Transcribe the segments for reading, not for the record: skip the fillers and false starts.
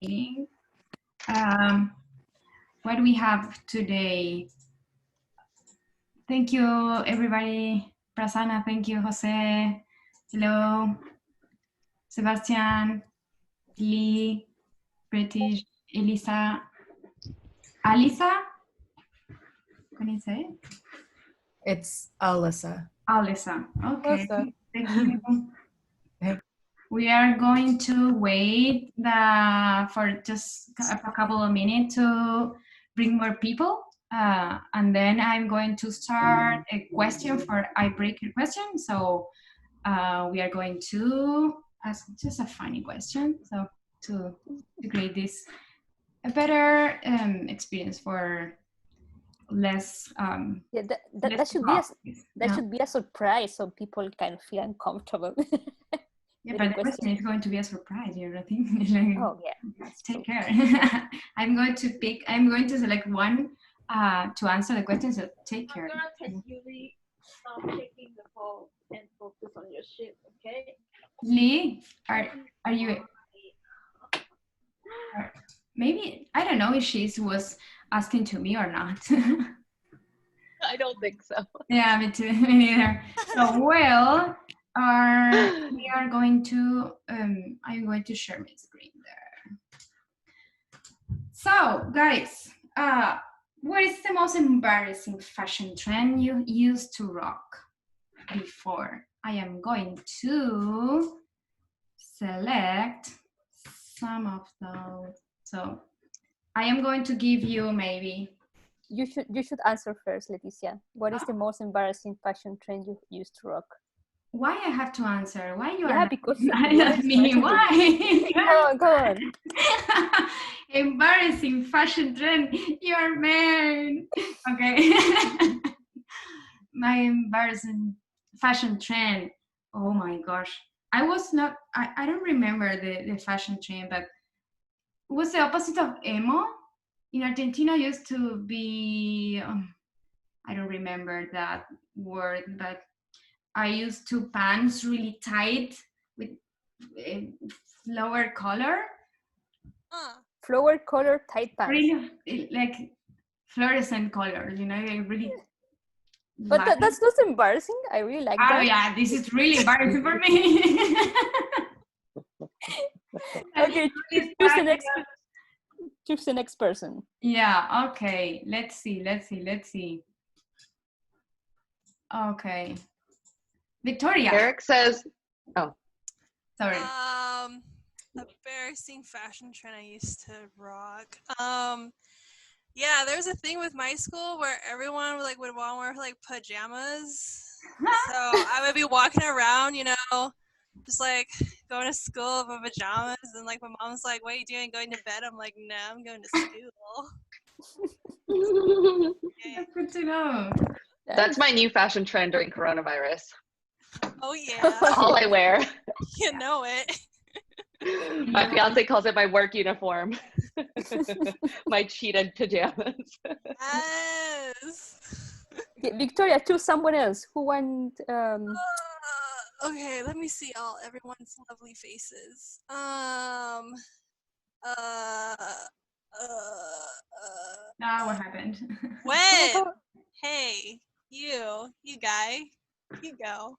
meeting. What do we have today? Thank you, everybody. Prasanna, thank you, Jose. Hello, Sebastian, Lee, British, Elisa, Alisa. Can you say it? It's Alyssa. Alisa. Okay. Alyssa. Thank you. Okay. We are going to wait for just a couple of minutes to bring more people. And then I'm going to start a question for icebreaker question. So we are going to ask just a funny question. So to create this a better experience for less Yeah, that less should be yeah. should be a surprise, so people can feel uncomfortable. Yeah, with but the the question is going to be a surprise, you know, think like, Oh yeah, that's take true. care. I'm going to select one to answer the question, so take care. I'm gonna text Yuri, stop taking the call and focus on your shit, okay? Lee, are you maybe I don't know if she was asking to me or not. I don't think so. Yeah, me too. Me neither. So well, we are going to I'm going to share my screen there. So guys, what is the most embarrassing fashion trend you used to rock before? I am going to select some of those. So I am going to give you maybe. You should answer first, Leticia. What is the most embarrassing fashion trend you used to rock? Why I have to answer? Why you Yeah, are because not me? Why? Go on. Embarrassing fashion trend. You're man. Okay. My embarrassing fashion trend. Oh my gosh. I was not. I don't remember the fashion trend, but it was the opposite of emo. In Argentina, used to be. I don't remember that word, but I used to pants really tight with flower color. Flower color tight pants. Really like fluorescent colors, you know, I really. But that's not embarrassing. I really like that. Oh yeah, this is really embarrassing for me. Okay, choose the next person. Yeah, okay. Let's see. Okay. Victoria. Eric says, oh. Sorry. Embarrassing fashion trend I used to rock. Yeah, there was a thing with my school where everyone would want to wear like pajamas. So I would be walking around, you know, just like going to school with my pajamas, and like my mom's like, "What are you doing? Going to bed?" I'm like, "No, I'm going to school." That's good to know. That's my new fashion trend during coronavirus. Oh yeah. That's all I wear. You know it. My fiance calls it my work uniform. My cheetah pajamas. Yes. Yeah, Victoria, choose someone else. Who want? Okay, let me see everyone's lovely faces. Now what happened? When? Hey, you guy, you go.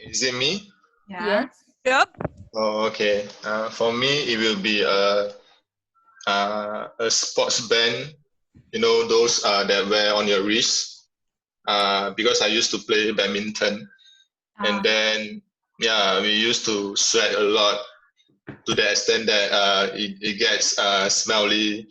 Is it me? Yeah. Yes. Yep. Oh, okay. For me, it will be a sports band. You know, those that wear on your wrist. Because I used to play badminton, and then yeah, we used to sweat a lot to the extent that it gets smelly,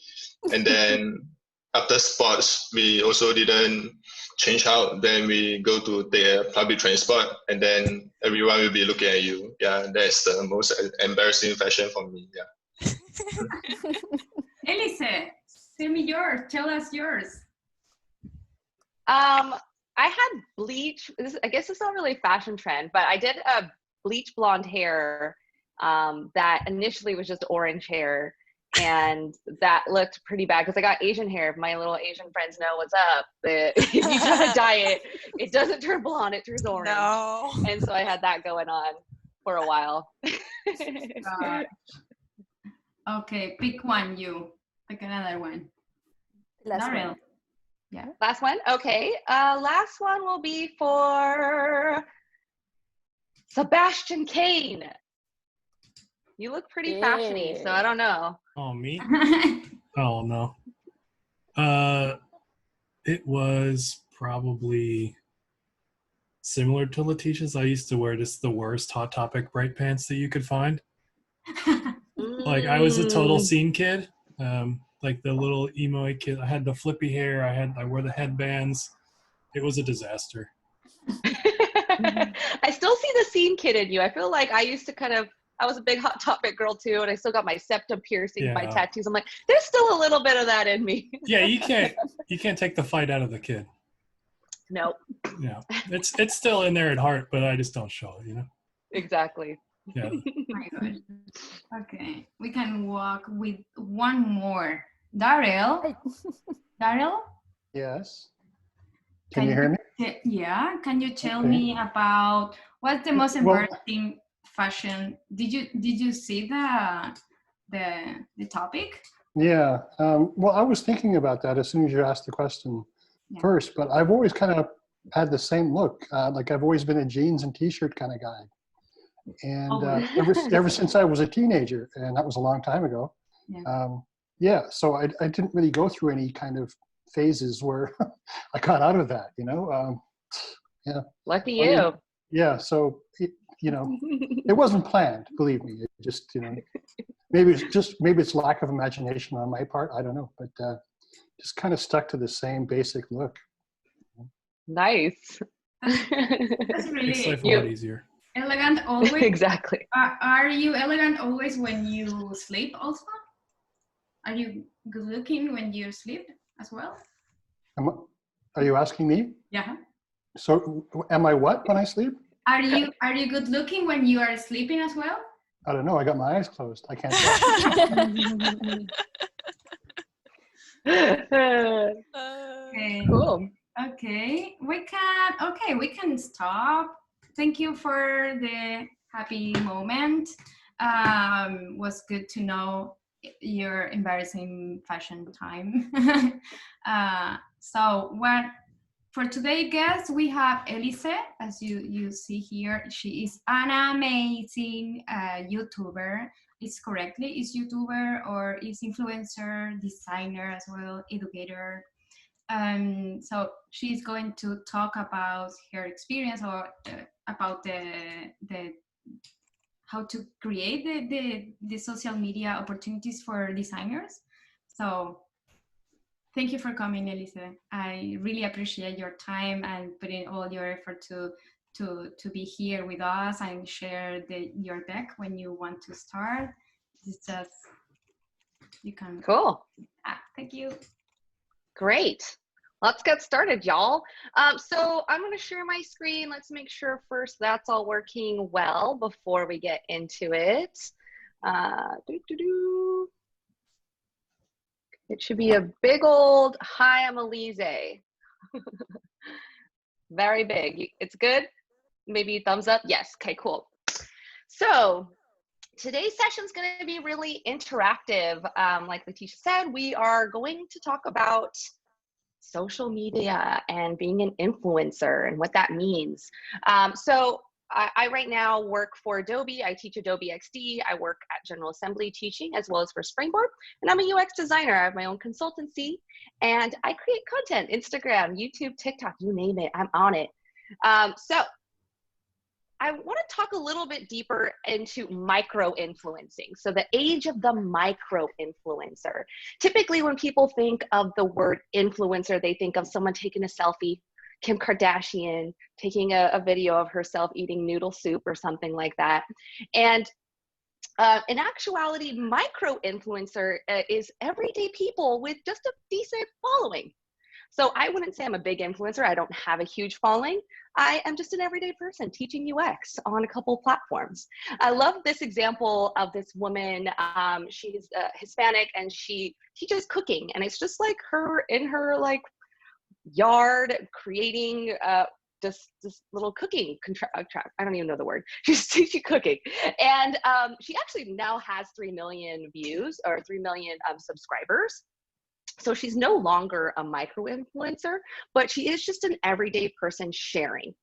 and then after sports, we also didn't change out. Then we go to the public transport, and then everyone will be looking at you. Yeah, that's the most embarrassing fashion for me. Yeah. Elise, tell us yours. I had bleach. I guess it's not really a fashion trend, but I did a bleach blonde hair that initially was just orange hair, and that looked pretty bad because I got Asian hair. My little Asian friends know what's up. If you try to dye it, it doesn't turn blonde, it turns orange. No. And so I had that going on. for a while. Okay, pick one. You pick another one. Last Daryl. one. Yeah. Last one? Okay. Last one will be for Sebastian Kane. You look pretty fashiony, so I don't know. Oh, me? Oh, no. It was probably similar to Letitia's. I used to wear just the worst Hot Topic bright pants that you could find. Like, I was a total scene kid. Like the little emo kid. I had the flippy hair. I wore the headbands. It was a disaster. I still see the scene kid in you. I feel like I was a big Hot Topic girl too, and I still got my septum piercing, my tattoos. I'm like, there's still a little bit of that in me. Yeah, you can't take the fight out of the kid. Nope. Yeah, it's still in there at heart, but I just don't show it, you know. Exactly. Yeah. My God. Okay, we can walk with one more. Daryl. Daryl. Yes. Can you hear me? Yeah. Can you tell Okay. me about what's the most Well- embarrassing fashion? Did you see the topic? Yeah. Well, I was thinking about that as soon as you asked the question Yeah. first, but I've always kind of had the same look. Like I've always been a jeans and t-shirt kind of guy. And ever since I was a teenager, and that was a long time ago. Yeah. So I didn't really go through any kind of phases where I got out of that, you know. Yeah. Lucky you. Yeah. So, it wasn't planned, believe me. It just, maybe it's lack of imagination on my part. I don't know, but just kind of stuck to the same basic look. Nice. That's Makes life a really lot easier. elegant always. Exactly. Are you elegant always when you sleep also? Are you good looking when you sleep as well? Are you asking me? Yeah. So am I what when I sleep? Are you good looking when you are sleeping as well? I don't know. I got my eyes closed. I can't tell. Okay. Cool. Okay. We can stop. Thank you for the happy moment. Was good to know your embarrassing fashion time. So for today's guest, we have Elise, as you see here. She is an amazing YouTuber. It's YouTuber or is influencer, designer as well, educator. So she's going to talk about her experience or about the how to create the social media opportunities for designers. So thank you for coming, Elise. I really appreciate your time and putting all your effort to be here with us and share your deck when you want to start. It's just, you can. Cool. Thank you. Great. Let's get started, y'all. So I'm going to share my screen. Let's make sure first that's all working well before we get into it. It should be a big old hi, I'm Elise. Very big. It's good? Maybe thumbs up? Yes. Okay, cool. So today's session is going to be really interactive. Like Letitia said, we are going to talk about social media and being an influencer and what that means. So I right now work for Adobe. I teach Adobe XD. I work at General Assembly teaching as well as for Springboard. And I'm a UX designer. I have my own consultancy and I create content, Instagram, YouTube, TikTok, you name it, I'm on it. So I want to talk a little bit deeper into micro-influencing. So the age of the micro-influencer. Typically when people think of the word influencer, they think of someone taking a selfie, Kim Kardashian taking a video of herself eating noodle soup or something like that. And in actuality, micro-influencer is everyday people with just a decent following. So I wouldn't say I'm a big influencer. I don't have a huge following. I am just an everyday person teaching UX on a couple of platforms. I love this example of this woman. She's Hispanic and she teaches cooking, and it's just like her in her like yard creating this little cooking I don't even know the word. She's cooking, and she actually now has 3 million views or 3 million subscribers. So she's no longer a micro influencer, but she is just an everyday person sharing.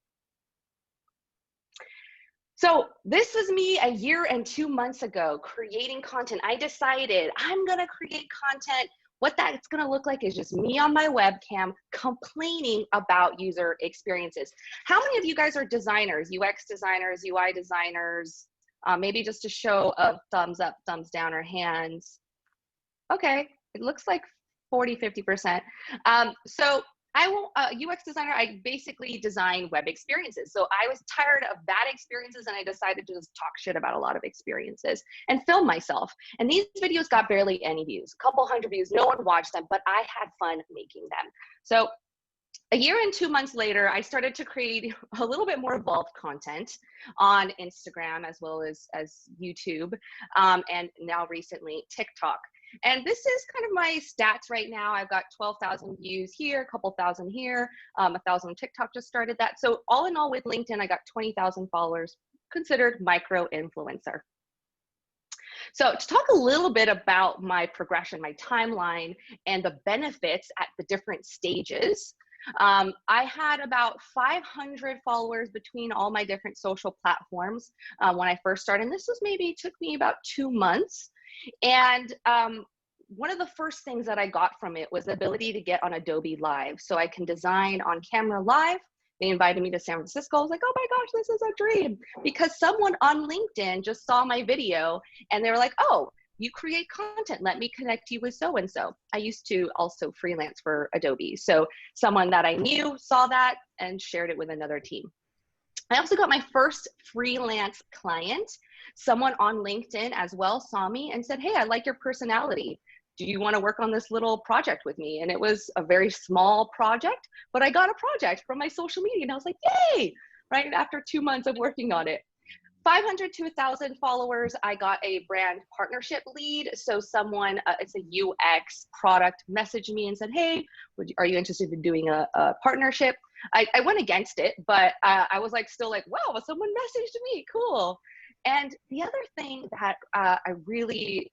So this was me a year and 2 months ago creating content. I decided I'm gonna create content. What that's gonna look like is just me on my webcam complaining about user experiences. How many of you guys are designers, UX designers, UI designers? Maybe just a show of thumbs up, thumbs down, or hands. Okay, it looks like 40, 50%. So I will, UX designer, I basically design web experiences. So I was tired of bad experiences and I decided to just talk shit about a lot of experiences and film myself. And these videos got barely any views, a couple hundred views, no one watched them, but I had fun making them. So a year and 2 months later, I started to create a little bit more evolved content on Instagram as well as YouTube, and now recently TikTok. And this is kind of my stats right now. I've got 12,000 views here, a couple thousand here, 1,000 on TikTok, just started that. So all in all with LinkedIn, I got 20,000 followers, considered micro influencer. So to talk a little bit about my progression, my timeline, and the benefits at the different stages, I had about 500 followers between all my different social platforms when I first started. And this was took me about 2 months. And one of the first things that I got from it was the ability to get on Adobe Live. So I can design on camera live. They invited me to San Francisco. I was like, oh my gosh, this is a dream. Because someone on LinkedIn just saw my video and they were like, oh, you create content, let me connect you with so-and-so. I used to also freelance for Adobe. So someone that I knew saw that and shared it with another team. I also got my first freelance client. Someone on LinkedIn as well saw me and said, hey, I like your personality. Do you want to work on this little project with me? And it was a very small project, but I got a project from my social media and I was like, yay, right after 2 months of working on it. 500 to 1,000 followers, I got a brand partnership lead. So someone, it's a UX product, messaged me and said, hey, are you interested in doing a partnership? I went against it, but I was like, still like, wow, someone messaged me, cool. And the other thing that I really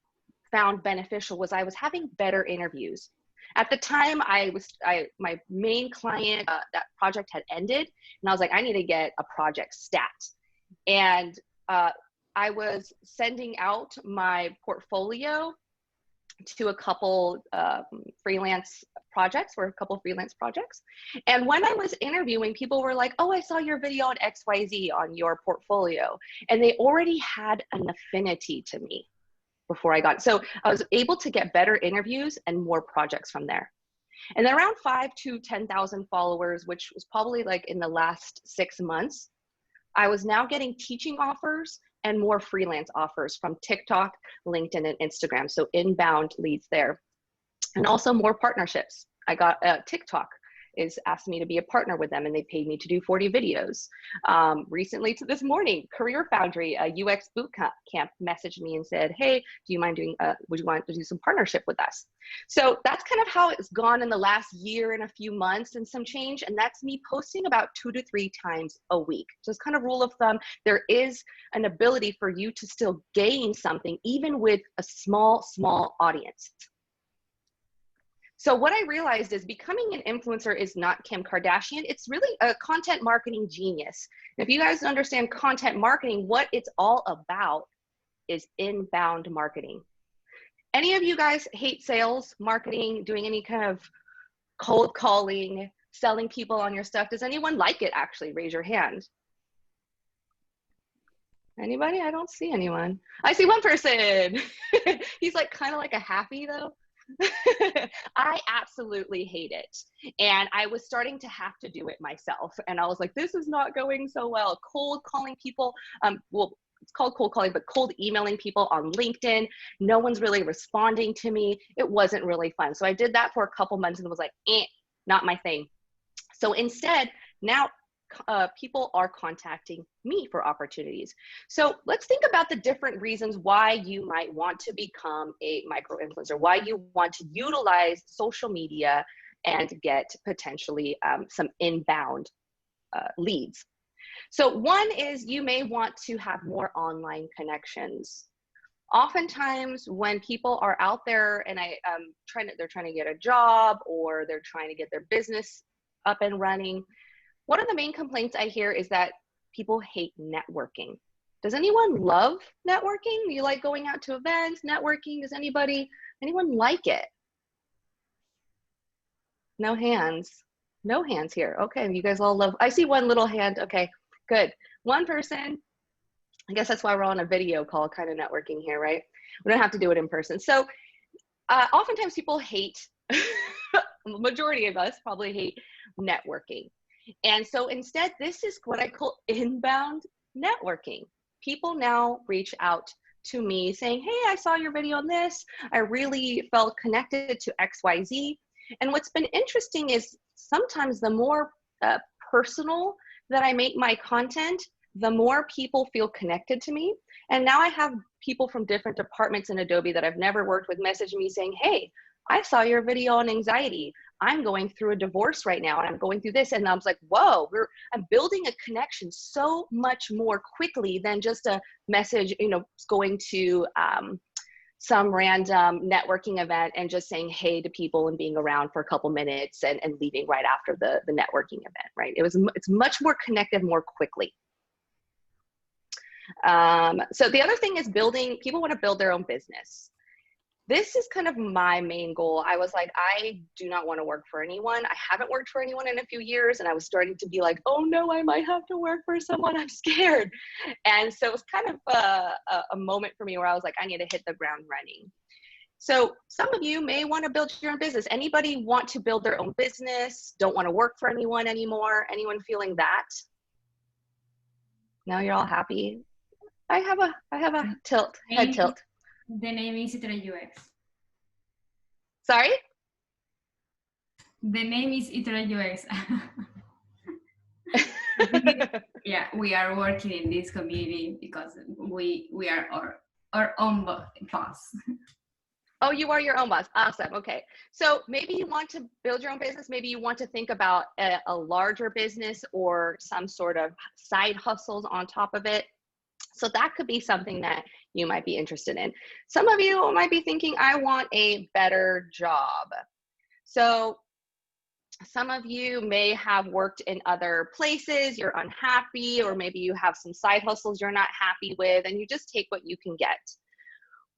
found beneficial was I was having better interviews. At the time, my main client, that project had ended, and I was like, I need to get a project stat. And I was sending out my portfolio to a couple freelance projects. And when I was interviewing, people were like, oh, I saw your video on XYZ on your portfolio. And they already had an affinity to me before I got. So I was able to get better interviews and more projects from there. And then around 5,000 to 10,000 followers, which was probably like in the last 6 months, I was now getting teaching offers and more freelance offers from TikTok, LinkedIn, and Instagram. So inbound leads there. And also more partnerships. I got TikTok is asked me to be a partner with them and they paid me to do 40 videos. Recently to this morning, Career Foundry, a UX bootcamp messaged me and said, hey, do you mind doing, would you want to do some partnership with us? So that's kind of how it's gone in the last year and a few months and some change. And that's me posting about 2 to 3 times a week. So it's kind of rule of thumb. There is an ability for you to still gain something even with a small audience. So what I realized is becoming an influencer is not Kim Kardashian. It's really a content marketing genius. And if you guys understand content marketing, what it's all about is inbound marketing. Any of you guys hate sales, marketing, doing any kind of cold calling, selling people on your stuff? Does anyone like it actually? Raise your hand. Anybody? I don't see anyone. I see one person. He's like kind of like a happy though. I absolutely hate it. And I was starting to have to do it myself. And I was like, this is not going so well. Cold calling people, well, it's called cold calling, but cold emailing people on LinkedIn. No one's really responding to me. It wasn't really fun. So I did that for a couple months and was like, not my thing. So instead, now people are contacting me for opportunities. So let's think about the different reasons why you might want to become a micro influencer, why you want to utilize social media and get potentially some inbound leads. So one is you may want to have more online connections. Oftentimes when people are out there and they're trying to get a job or they're trying to get their business up and running, one of the main complaints I hear is that people hate networking. Does anyone love networking? Do you like going out to events, networking? Does anyone like it? No hands. No hands here. Okay, you guys all love, I see one little hand. Okay, good. One person. I guess that's why we're on a video call kind of networking here, right? We don't have to do it in person. So oftentimes people hate, the majority of us probably hate networking. And so instead, this is what I call inbound networking. People now reach out to me saying, hey, I saw your video on this. I really felt connected to XYZ. And what's been interesting is sometimes the more personal that I make my content, the more people feel connected to me. And now I have people from different departments in Adobe that I've never worked with message me saying, hey, I saw your video on anxiety. I'm going through a divorce right now and I'm going through this. And I was like, whoa, I'm building a connection so much more quickly than just a message, going to some random networking event and just saying hey to people and being around for a couple minutes and leaving right after the networking event, right? It's much more connected more quickly. So the other thing is people want to build their own business. This is kind of my main goal. I was like, I do not want to work for anyone. I haven't worked for anyone in a few years. And I was starting to be like, oh no, I might have to work for someone. I'm scared. And so it was kind of a moment for me where I was like, I need to hit the ground running. So some of you may want to build your own business. Anybody want to build their own business? Don't want to work for anyone anymore? Anyone feeling that? Now you're all happy. I have a head tilt. The name is IterateUX. Sorry? The name is IterateUX. Yeah, we are working in this community because we are our own boss. Oh, you are your own boss. Awesome. Okay. So maybe you want to build your own business. Maybe you want to think about a larger business or some sort of side hustles on top of it. So that could be something that you might be interested in. Some of you might be thinking, I want a better job. So some of you may have worked in other places, you're unhappy, or maybe you have some side hustles you're not happy with, and you just take what you can get.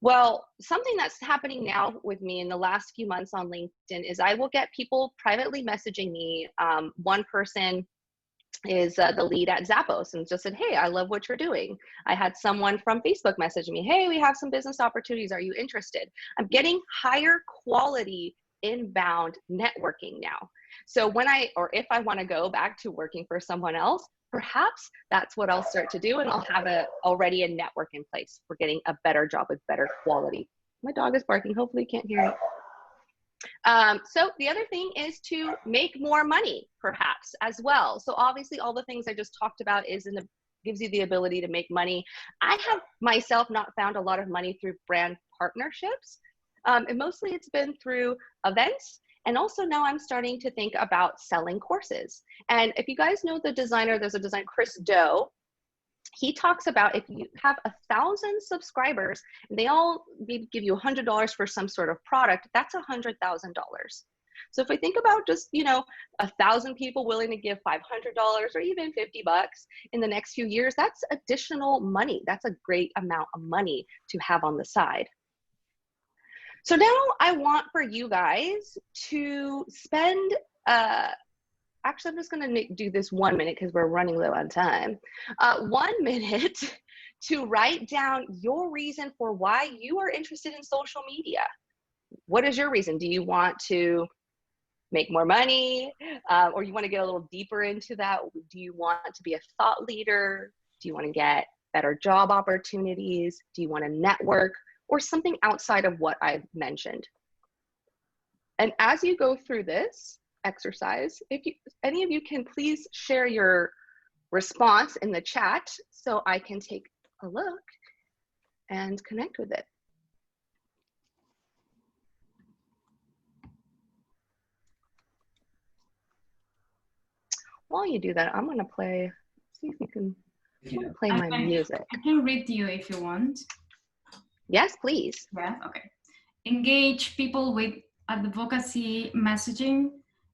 Well, something that's happening now with me in the last few months on LinkedIn is I will get people privately messaging me. One person is the lead at Zappos and just said, hey, I love what you're doing. I had someone from Facebook message me, hey, we have some business opportunities. Are you interested? I'm getting higher quality inbound networking now. So if I want to go back to working for someone else, perhaps that's what I'll start to do. And I'll have already a network in place for getting a better job with better quality. My dog is barking. Hopefully you can't hear it. So the other thing is to make more money, perhaps, as well. So obviously all the things I just talked about gives you the ability to make money. I have myself not found a lot of money through brand partnerships. And mostly it's been through events. And also now I'm starting to think about selling courses. And if you guys know the designer, there's a designer, Chris Doe. He talks about if you have 1,000 subscribers, and they all give you $100 for some sort of product, that's $100,000. So if we think about just, 1,000 people willing to give $500 or even $50 in the next few years, that's additional money. That's a great amount of money to have on the side. So now I want for you guys to spend, actually, I'm just going to do this 1 minute because we're running low on time. 1 minute to write down your reason for why you are interested in social media. What is your reason? Do you want to make more money? Or you want to get a little deeper into that? Do you want to be a thought leader? Do you want to get better job opportunities? Do you want to network? Or something outside of what I've mentioned? And as you go through this exercise, if any of you can please share your response in the chat so I can take a look and connect with it. while you do that, I'm gonna play. See if you can play my music. I can read to you if you want. Yes, please. Yeah. Okay. Engage people with advocacy messaging,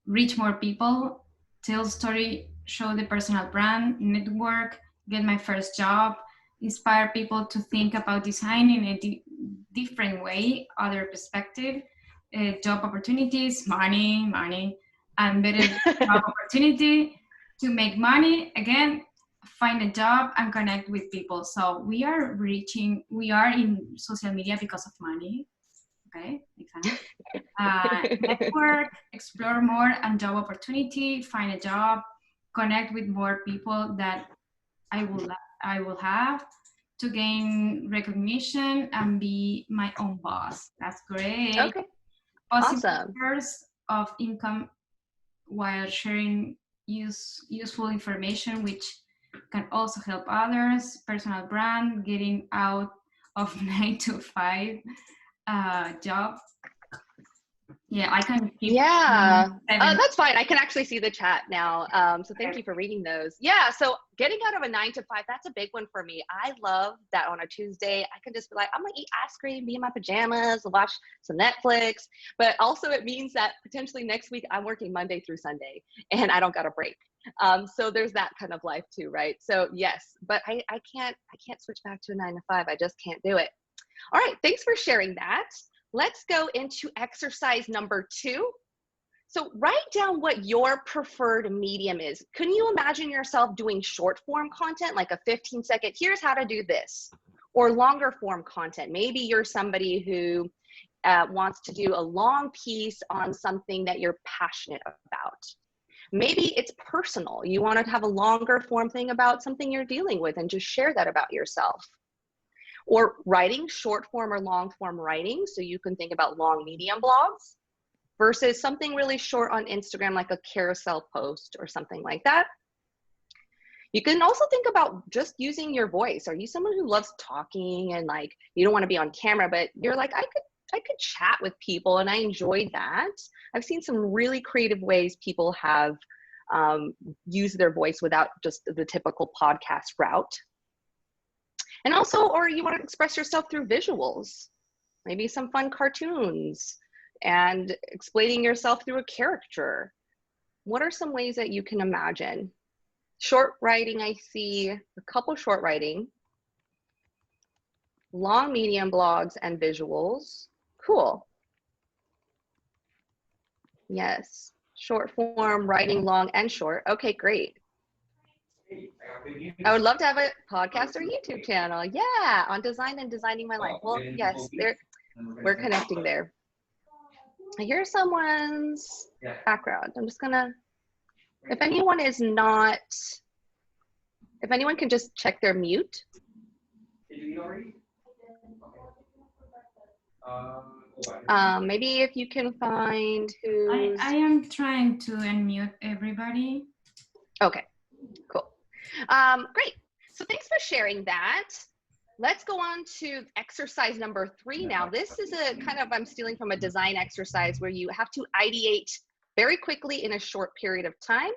reach more people, tell story, show the personal brand, network, get my first job, inspire people to think about design in a different way, other perspective, job opportunities, money, and better job opportunity to make money. Again, find a job and connect with people. So we are in social media because of money. Okay, makes sense. Network, explore more and job opportunity, find a job, connect with more people that I will have to gain recognition and be my own boss. That's great. Okay. Possible Awesome. source of income while sharing useful information, which can also help others. Personal brand, getting out of 9 to 5 job. Yeah, I can keep. Yeah, 7. that's fine. I can actually see the chat now. So thank you for reading those. Yeah, so getting out of a 9 to 5, that's a big one for me. I love that on a Tuesday, I can just be like, I'm gonna eat ice cream, be in my pajamas, watch some Netflix. But also it means that potentially next week I'm working Monday through Sunday and I don't got a break. So there's that kind of life too, right? So yes, but I can't switch back to a 9 to 5. I just can't do it. All right, thanks for sharing that. Let's go into exercise number 2. So write down what your preferred medium is. Can you imagine yourself doing short form content, like a 15-second, here's how to do this, or longer form content? Maybe you're somebody who wants to do a long piece on something that you're passionate about. Maybe it's personal. You want to have a longer form thing about something you're dealing with and just share that about yourself. Or writing short form or long form writing. So you can think about long medium blogs versus something really short on Instagram, like a carousel post or something like that. You can also think about just using your voice. Are you someone who loves talking and like, you don't want to be on camera, but you're like, I could chat with people and I enjoy that. I've seen some really creative ways people have used their voice without just the typical podcast route. And also, or you want to express yourself through visuals, maybe some fun cartoons and explaining yourself through a character. What are some ways that you can imagine? Short writing, I see a couple short writing, long medium blogs and visuals. Cool. Yes, short form, writing long and short. Okay, great. I would love to have a podcast or YouTube channel. Yeah, on design and designing my life. Well, yes, we're connecting there. I hear someone's background. I'm just gonna, if anyone can just check their mute. Maybe if you can find who's. I am trying to unmute everybody. Okay, cool. Great. So thanks for sharing that. Let's go on to exercise number 3 now. This is a kind of, I'm stealing from a design exercise where you have to ideate very quickly in a short period of time.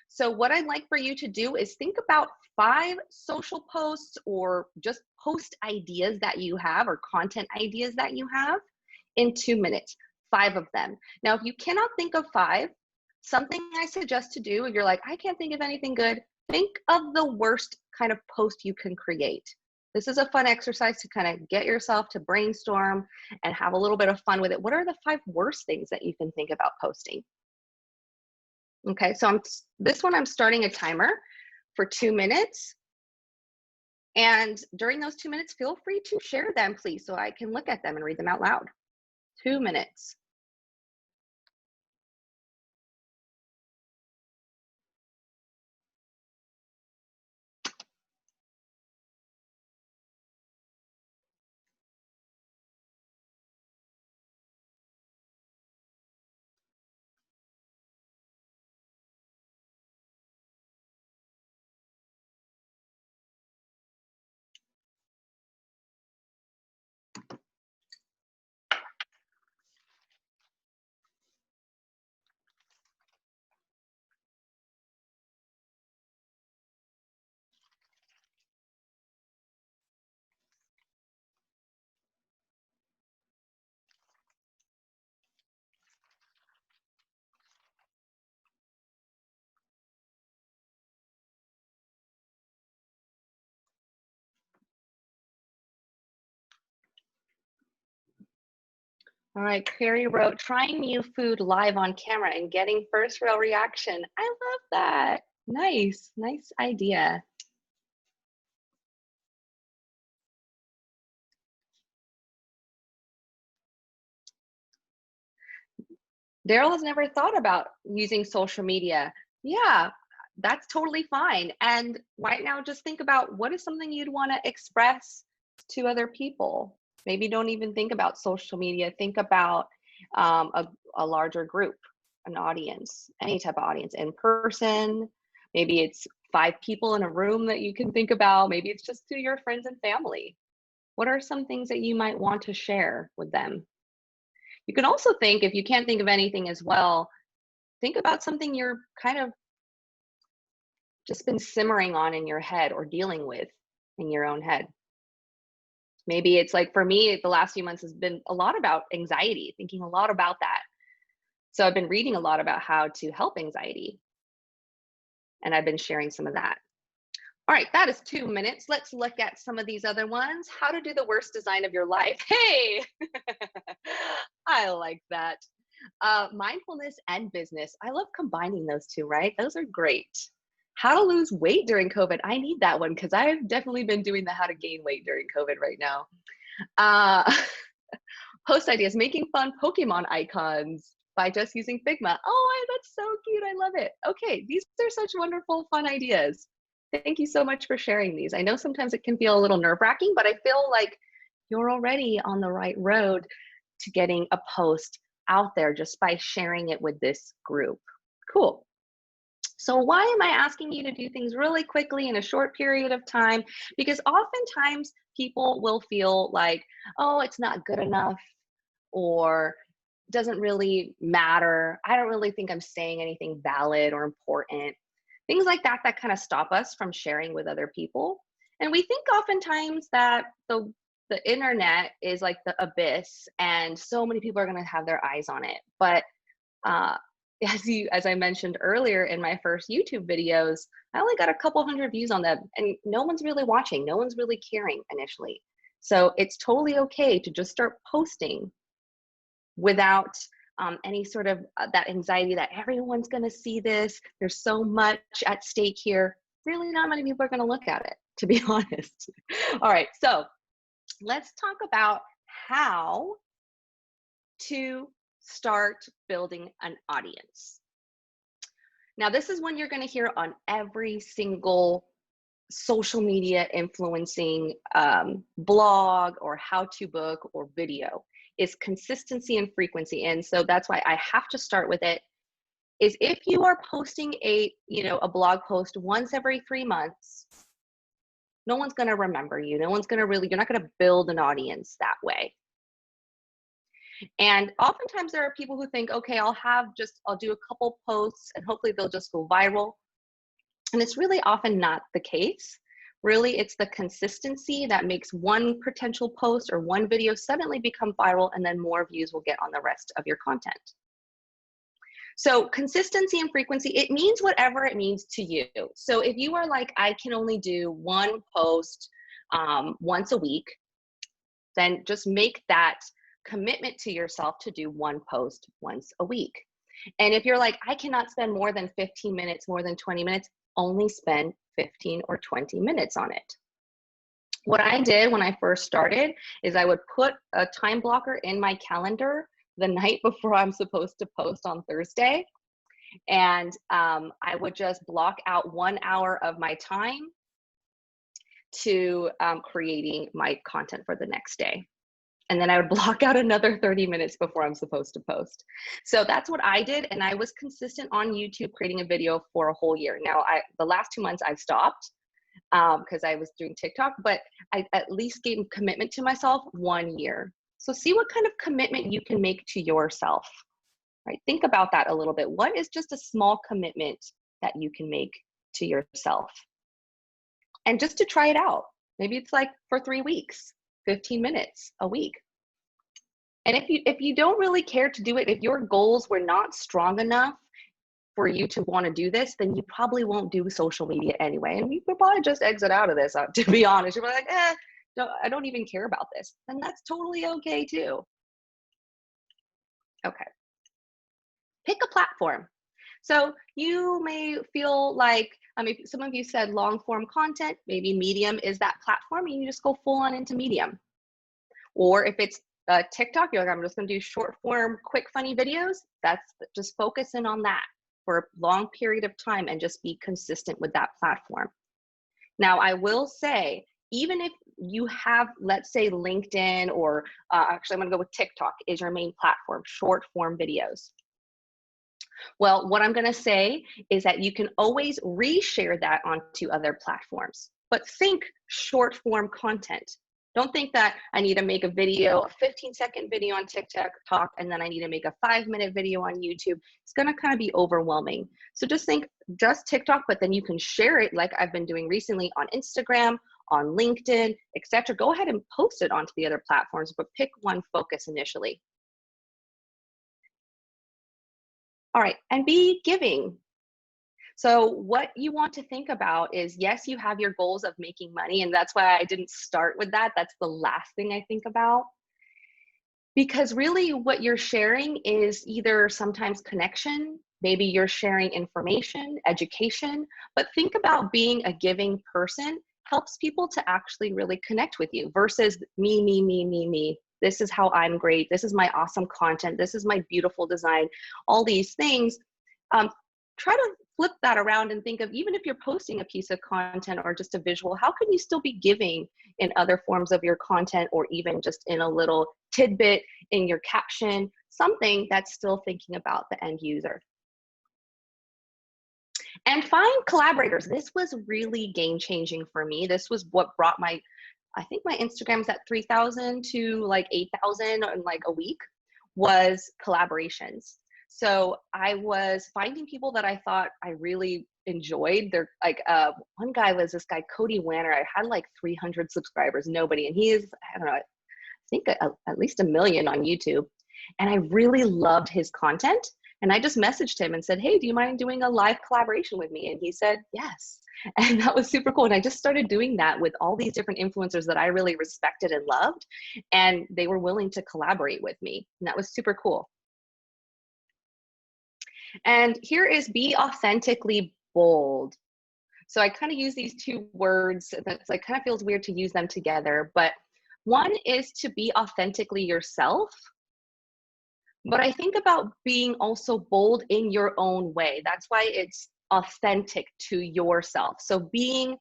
So what I'd like for you to do is think about 5 social posts or just post ideas that you have or content ideas that you have in 2 minutes, 5 of them. Now, if you cannot think of 5, something I suggest to do, if you're like, I can't think of anything good, think of the worst kind of post you can create. This is a fun exercise to kind of get yourself to brainstorm and have a little bit of fun with it. What are the 5 worst things that you can think about posting? Okay, so this one I'm starting a timer for 2 minutes. And during those 2 minutes, feel free to share them, please, so I can look at them and read them out loud. 2 minutes. All right, Carrie wrote, trying new food live on camera and getting first real reaction. I love that. Nice, nice idea. Daryl has never thought about using social media. Yeah, that's totally fine. And right now, just think about what is something you'd want to express to other people. Maybe don't even think about social media. Think about a larger group, an audience, any type of audience, in person. Maybe it's 5 people in a room that you can think about. Maybe it's just to your friends and family. What are some things that you might want to share with them? You can also think, if you can't think of anything as well, think about something you're kind of just been simmering on in your head or dealing with in your own head. Maybe it's like, for me, the last few months has been a lot about anxiety, thinking a lot about that. So I've been reading a lot about how to help anxiety. And I've been sharing some of that. All right, that is 2 minutes. Let's look at some of these other ones. How to do the worst design of your life. Hey, I like that. Mindfulness and business. I love combining those two, right? Those are great. How to lose weight during COVID. I need that one because I've definitely been doing the how to gain weight during COVID right now. Post ideas, making fun Pokemon icons by just using Figma. Oh, that's so cute. I love it. Okay, these are such wonderful, fun ideas. Thank you so much for sharing these. I know sometimes it can feel a little nerve-wracking, but I feel like you're already on the right road to getting a post out there just by sharing it with this group. Cool. So why am I asking you to do things really quickly in a short period of time? Because oftentimes people will feel like, oh, it's not good enough, or doesn't really matter. I don't really think I'm saying anything valid or important. Things like that that kind of stop us from sharing with other people. And we think oftentimes that the internet is like the abyss and so many people are going to have their eyes on it. But as I mentioned earlier in my first YouTube videos, I only got a couple hundred views on them and no one's really watching. No one's really caring initially. So it's totally okay to just start posting without any sort of that anxiety that everyone's going to see this. There's so much at stake here. Really not many people are going to look at it, to be honest. All right, so let's talk about how to start building an audience. Now, this is one you're going to hear on every single social media influencing blog or how-to book or video, is consistency and frequency. And so that's why I have to start with it, is if you are posting a blog post once every 3 months, no one's going to remember you. No one's going to you're not going to build an audience that way. And oftentimes there are people who think, okay, I'll do a couple posts and hopefully they'll just go viral. And it's really often not the case. Really, it's the consistency that makes one potential post or one video suddenly become viral, and then more views will get on the rest of your content. So consistency and frequency, it means whatever it means to you. So if you are like, I can only do one post once a week, then just make that commitment to yourself to do one post once a week. And if you're like, I cannot spend more than 15 minutes, more than 20 minutes, only spend 15 or 20 minutes on it. What I did when I first started is I would put a time blocker in my calendar the night before I'm supposed to post on Thursday. And I would just block out 1 hour of my time to creating my content for the next day. And then I would block out another 30 minutes before I'm supposed to post. So that's what I did. And I was consistent on YouTube creating a video for a whole year. Now, the last 2 months I've stopped because I was doing TikTok, but I at least gave commitment to myself 1 year. So see what kind of commitment you can make to yourself, right? Think about that a little bit. What is just a small commitment that you can make to yourself? And just to try it out. Maybe it's like for 3 weeks. 15 minutes a week. And if you don't really care to do it, if your goals were not strong enough for you to want to do this, then you probably won't do social media anyway. And you could probably just exit out of this, to be honest. You're like, I don't even care about this. And that's totally okay too. Okay. Pick a platform. So you may feel like, if some of you said long form content, maybe Medium is that platform, and you just go full on into Medium. Or if it's TikTok, you're like, I'm just gonna do short form, quick, funny videos. That's just focus in on that for a long period of time and just be consistent with that platform. Now, I will say, even if you have, let's say, LinkedIn, or actually I'm gonna go with TikTok is your main platform, short form videos. Well, what I'm gonna say is that you can always reshare that onto other platforms, but think short form content. Don't think that I need to make a video, a 15-second video on TikTok, and then I need to make a 5-minute video on YouTube. It's gonna kind of be overwhelming. So just think just TikTok, but then you can share it like I've been doing recently on Instagram, on LinkedIn, etc. Go ahead and post it onto the other platforms, but pick one focus initially. All right, and be giving. So what you want to think about is, yes, you have your goals of making money, and that's why I didn't start with that. That's the last thing I think about. Because really what you're sharing is either sometimes connection, maybe you're sharing information, education, but think about being a giving person helps people to actually really connect with you versus me, me, me, me, me. This is how I'm great. This is my awesome content. This is my beautiful design. All these things. Try to flip that around and think of, even if you're posting a piece of content or just a visual, how can you still be giving in other forms of your content, or even just in a little tidbit in your caption, something that's still thinking about the end user. And find collaborators. This was really game-changing for me. This was what brought I think my Instagram's at 3,000 to like 8,000 in like a week, was collaborations. So I was finding people that I thought I really enjoyed. They're like, one guy was this guy, Cody Wanner. I had like 300 subscribers, nobody. And he is, I don't know, I think at least 1 million on YouTube. And I really loved his content. And I just messaged him and said, hey, do you mind doing a live collaboration with me? And he said, yes. And that was super cool. And I just started doing that with all these different influencers that I really respected and loved. And they were willing to collaborate with me. And that was super cool. And here is be authentically bold. So I kind of use these two words. That's like, kind of feels weird to use them together, but one is to be authentically yourself. But I think about being also bold in your own way. That's why it's authentic to yourself. So being,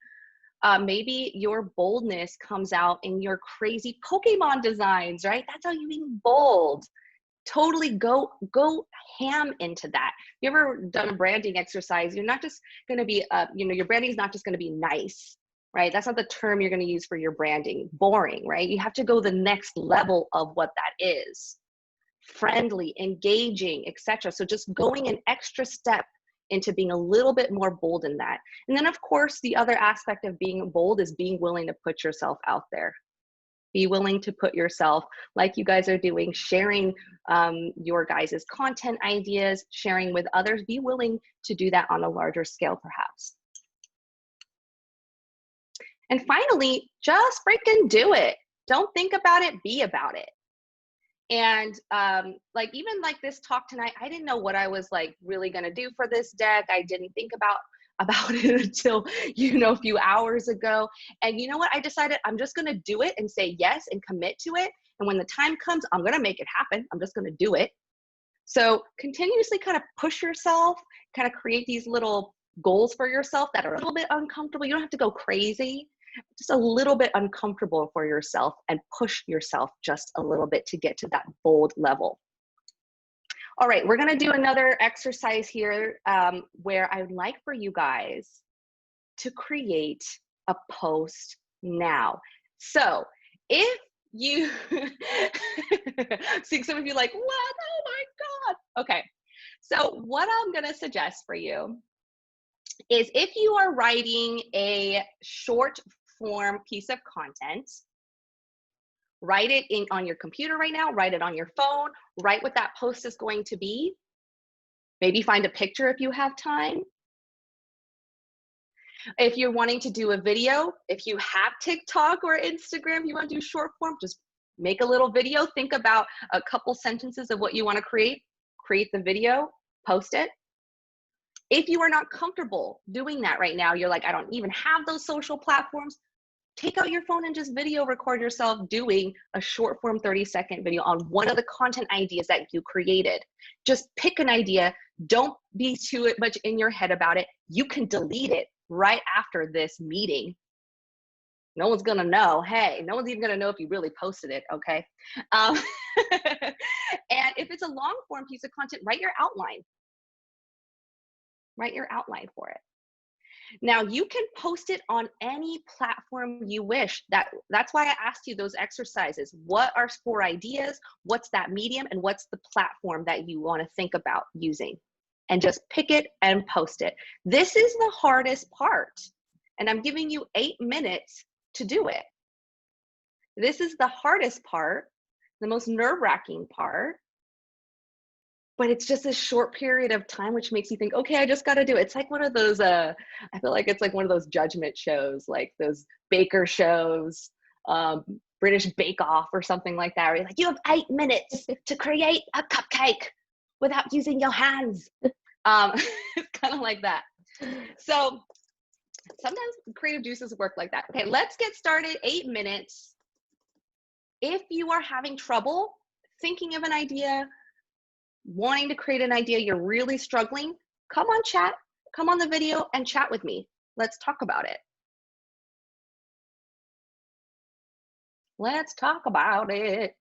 maybe your boldness comes out in your crazy Pokemon designs, right? That's how you being bold. Totally go ham into that. You ever done a branding exercise? You're not just going to be, your branding is not just going to be nice, right? That's not the term you're going to use for your branding. Boring, right? You have to go the next level of what that is. Friendly, engaging, etc. So just going an extra step into being a little bit more bold in that. And then of course, the other aspect of being bold is being willing to put yourself out there. Be willing to put yourself, like you guys are doing, sharing your guys' content ideas, sharing with others. Be willing to do that on a larger scale, perhaps. And finally, just freaking do it. Don't think about it, be about it. And like, even like this talk tonight, I didn't know what I was like really gonna do for this deck. I didn't think about it until, a few hours ago. And you know what? I decided I'm just gonna do it and say yes and commit to it. And when the time comes, I'm gonna make it happen. I'm just gonna do it. So continuously kind of push yourself, kind of create these little goals for yourself that are a little bit uncomfortable. You don't have to go crazy, just a little bit uncomfortable for yourself, and push yourself just a little bit to get to that bold level. All right, we're gonna do another exercise here where I would like for you guys to create a post now. So if you, see some of you like, what, oh my God. Okay, so what I'm gonna suggest for you is, if you are writing a short form piece of content, write it on your computer right now, write it on your phone, write what that post is going to be. Maybe find a picture if you have time. If you're wanting to do a video, if you have TikTok or Instagram, you want to do short form, just make a little video, think about a couple sentences of what you want to create the video, post it. If you are not comfortable doing that right now, you're like, I don't even have those social platforms, take out your phone and just video record yourself doing a short form 30-second video on one of the content ideas that you created. Just pick an idea. Don't be too much in your head about it. You can delete it right after this meeting. No one's gonna know. Hey, no one's even gonna know if you really posted it, okay? And if it's a long form piece of content, write your outline. Write your outline for it. Now you can post it on any platform you wish. That's why I asked you those exercises. What are 4 ideas? What's that medium? And what's the platform that you want to think about using? And just pick it and post it. This is the hardest part. And I'm giving you 8 minutes to do it. This is the hardest part, the most nerve-wracking part. But it's just a short period of time, which makes you think, okay, I just got to do it. It's like one of those, I feel like it's like one of those judgment shows, like those baker shows, British Bake Off or something like that. Where you're like, you have 8 minutes to create a cupcake without using your hands. It's kind of like that. So sometimes creative juices work like that. Okay, let's get started. 8 minutes. If you are having trouble thinking of an idea, wanting to create an idea, you're really struggling, come on chat, come on the video and chat with me. Let's talk about it. Let's talk about it.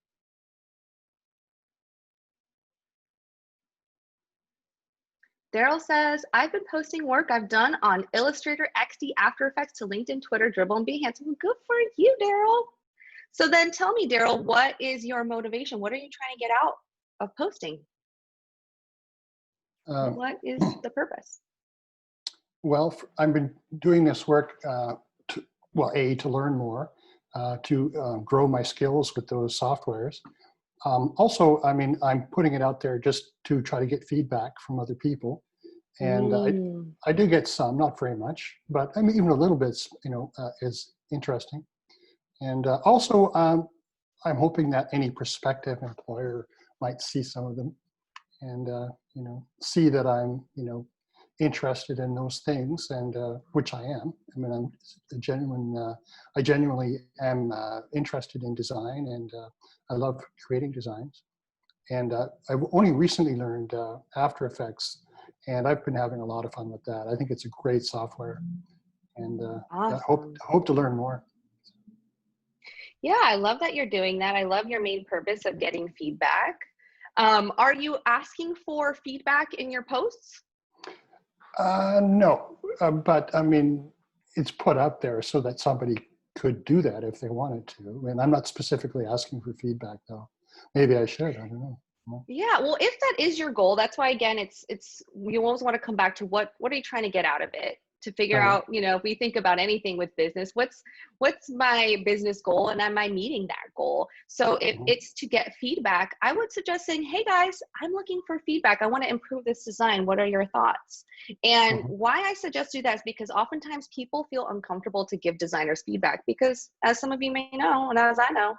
Daryl says, I've been posting work I've done on Illustrator, XD, After Effects to LinkedIn, Twitter, Dribble, and Behance. Well, good for you, Daryl. So then tell me, Daryl, what is your motivation? What are you trying to get out of posting? What is the purpose? Well, I've been doing this work, to learn more, to grow my skills with those softwares. Also, I mean, I'm putting it out there just to try to get feedback from other people. And I do get some, not very much, but I mean, even a little bit, is interesting. And also, I'm hoping that any prospective employer might see some of them and, see that I'm, interested in those things, and which I am. I mean, I'm I genuinely am interested in design, and I love creating designs. And I've only recently learned After Effects, and I've been having a lot of fun with that. I think it's a great software, and awesome. I hope to learn more. Yeah, I love that you're doing that. I love your main purpose of getting feedback. Are you asking for feedback in your posts? No, but I mean, it's put out there so that somebody could do that if they wanted to. And I'm not specifically asking for feedback, though. Maybe I should. I don't know. Yeah, well, if that is your goal, that's why, again, it's you always want to come back to what are you trying to get out of it, to figure out, if we think about anything with business, what's my business goal, and am I meeting that goal? So if it's to get feedback, I would suggest saying, hey guys, I'm looking for feedback. I want to improve this design. What are your thoughts? And why I suggest do that is because oftentimes people feel uncomfortable to give designers feedback because, as some of you may know, and as I know,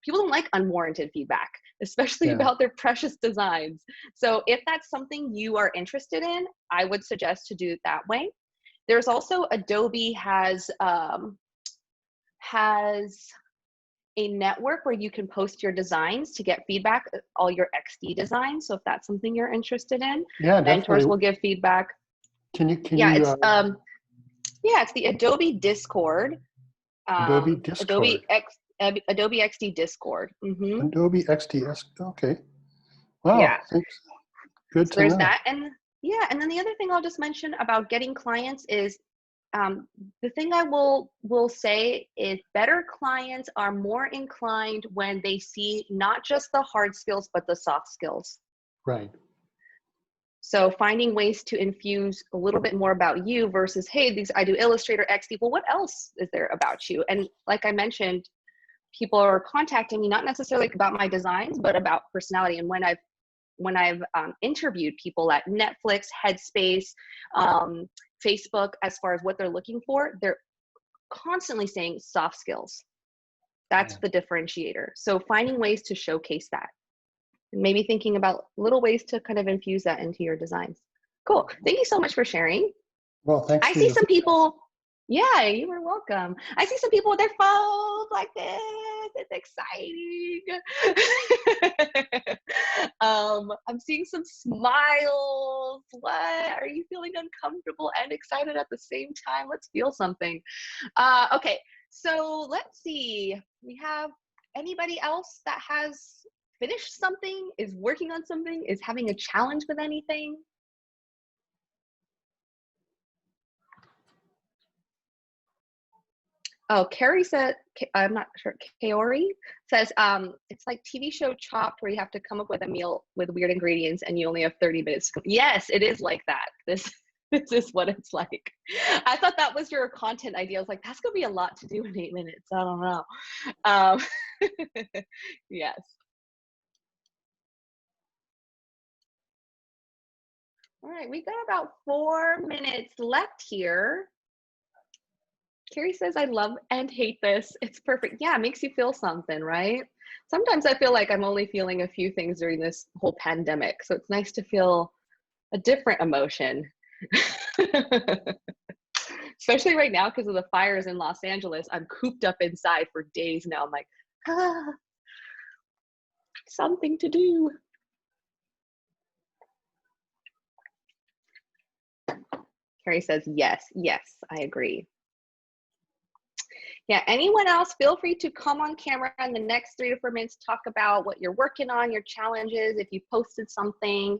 people don't like unwarranted feedback, especially about their precious designs. So if that's something you are interested in, I would suggest to do it that way. There's also Adobe has a network where you can post your designs to get feedback, all your XD designs. So if that's something you're interested in, mentors will give feedback. It's the Adobe Discord. Adobe Discord. Adobe XD Discord. Adobe XD. Okay. Wow. Yeah. Thanks. Good to know. There's that, and then the other thing I'll just mention about getting clients is the thing I will say is better clients are more inclined when they see not just the hard skills but the soft skills. Right. So finding ways to infuse a little bit more about you versus, hey, I do Illustrator XD. Well, what else is there about you? And like I mentioned, people are contacting me not necessarily about my designs, but about personality. And when I've interviewed people at Netflix, Headspace, Facebook, as far as what they're looking for, they're constantly saying soft skills. That's the differentiator. So finding ways to showcase that, and maybe thinking about little ways to kind of infuse that into your designs. Cool. Thank you so much for sharing. Well, thanks. I see some people. Yeah, you were welcome. I see some people with their phones like this. It's exciting. I'm seeing some smiles. What? Are you feeling uncomfortable and excited at the same time? Let's feel something. Okay, so let's see. We have anybody else that has finished something, is working on something, is having a challenge with anything? Oh, Carrie said, I'm not sure, Kaori says, it's like TV show Chopped where you have to come up with a meal with weird ingredients and you only have 30 minutes. Yes, it is like that. This is what it's like. I thought that was your content idea. I was like, that's gonna be a lot to do in 8 minutes. I don't know. Yes. All right, we got about 4 minutes left here. Carrie says, I love and hate this. It's perfect. Yeah, it makes you feel something, right? Sometimes I feel like I'm only feeling a few things during this whole pandemic. So it's nice to feel a different emotion. Especially right now because of the fires in Los Angeles. I'm cooped up inside for days now. I'm like, something to do. Carrie says, yes, I agree. Yeah, anyone else, feel free to come on camera in the next 3 to 4 minutes, talk about what you're working on, your challenges, if you posted something.